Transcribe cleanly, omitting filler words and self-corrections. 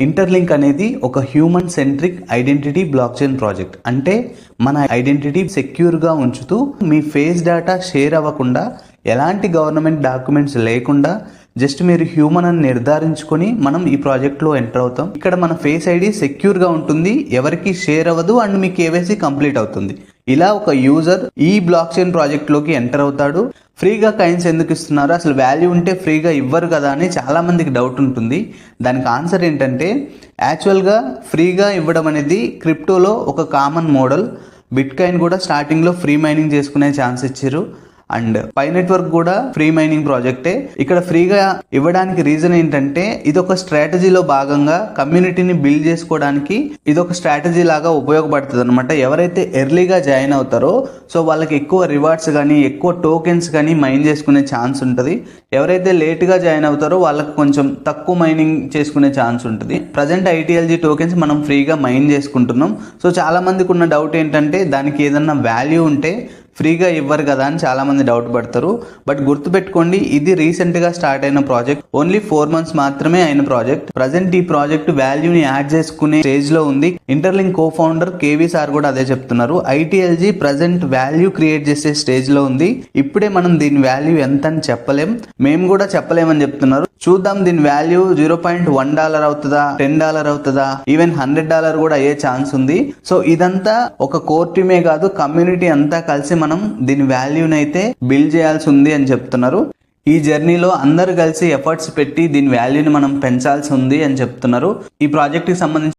Interlink అనేది ఒక human centric identity block chain project. అంటే మన ఐడెంటిటీ సెక్యూర్గా ఉంచుతూ మీ ఫేస్ డేటా షేర్ అవ్వకుండా, ఎలాంటి గవర్నమెంట్ డాక్యుమెంట్స్ లేకుండా జస్ట్ మీరు హ్యూమన్ అని నిర్ధారించుకొని మనం ఈ ప్రాజెక్ట్లో ఎంటర్ అవుతాం. ఇక్కడ మన ఫేస్ ఐడి సెక్యూర్గా ఉంటుంది, ఎవరికి షేర్ అవ్వదు అండ్ మీ కేవైసీ కంప్లీట్ అవుతుంది. ఇలా ఒక యూజర్ ఈ బ్లాక్ చైన్ ప్రాజెక్ట్లోకి ఎంటర్ అవుతాడు. ఫ్రీగా కాయిన్స్ ఎందుకు ఇస్తున్నారు, అసలు వాల్యూ ఉంటే ఫ్రీగా ఇవ్వరు కదా అని చాలామందికి డౌట్ ఉంటుంది. దానికి ఆన్సర్ ఏంటంటే, యాక్చువల్గా ఫ్రీగా ఇవ్వడం అనేది క్రిప్టోలో ఒక కామన్ మోడల్. బిట్ కాయిన్ కూడా స్టార్టింగ్లో ఫ్రీ మైనింగ్ చేసుకునే ఛాన్స్ ఇచ్చారు అండ్ పై నెట్వర్క్ కూడా ఫ్రీ మైనింగ్ ప్రాజెక్టే. ఇక్కడ ఫ్రీగా ఇవ్వడానికి రీజన్ ఏంటంటే, ఇది ఒక స్ట్రాటజీలో భాగంగా కమ్యూనిటీని బిల్డ్ చేసుకోవడానికి ఇది ఒక స్ట్రాటజీ లాగా ఉపయోగపడుతుంది అనమాట. ఎవరైతే ఎర్లీగా జాయిన్ అవుతారో సో వాళ్ళకి ఎక్కువ రివార్డ్స్ కానీ ఎక్కువ టోకెన్స్ కానీ మైన్ చేసుకునే ఛాన్స్ ఉంటుంది. ఎవరైతే లేట్గా జాయిన్ అవుతారో వాళ్ళకి కొంచెం తక్కువ మైనింగ్ చేసుకునే ఛాన్స్ ఉంటుంది. ప్రజెంట్ ఐటీఎల్జీ టోకెన్స్ మనం ఫ్రీగా మైన్ చేసుకుంటున్నాం. సో చాలా మందికి ఉన్న డౌట్ ఏంటంటే, దానికి ఏదన్నా వాల్యూ ఉంటే ఫ్రీగా ఇవ్వరు కదా అని చాలామంది డౌట్ పడతారు. బట్ గుర్తుపెట్టుకోండి, ఇది రీసెంట్గా స్టార్ట్ అయిన ప్రాజెక్ట్, ఓన్లీ 4 months మాత్రమే అయిన ప్రాజెక్ట్. ప్రజెంట్ ఈ ప్రాజెక్ట్ వాల్యూని యాడ్ చేసుకునే స్టేజ్లో ఉంది. Interlink co founder KV sir కూడా అదే చెప్తున్నారు. ఐటీఎల్జీ ప్రజెంట్ వాల్యూ క్రియేట్ చేసే స్టేజ్లో ఉంది. ఇప్పుడే మనం దీని వాల్యూ ఎంత అని చెప్పలేం, మేము కూడా చెప్పలేమని చెప్తున్నారు. చూద్దాం దీని వాల్యూ $0.1 అవుతుందా, $10 అవుతుందా, ఈవెన్ $100 కూడా అయ్యే ఛాన్స్ ఉంది. సో ఇదంతా ఒక కోర్ టీమే కాదు, కమ్యూనిటీ అంతా కలిసి మనం దీని వాల్యూని అయితే బిల్డ్ చేయాల్సి ఉంది అని చెప్తున్నారు. ఈ జర్నీలో అందరు కలిసి ఎఫర్ట్స్ పెట్టి దీని వాల్యూని మనం పెంచాల్సి ఉంది అని చెప్తున్నారు. ఈ ప్రాజెక్ట్కి సంబంధించి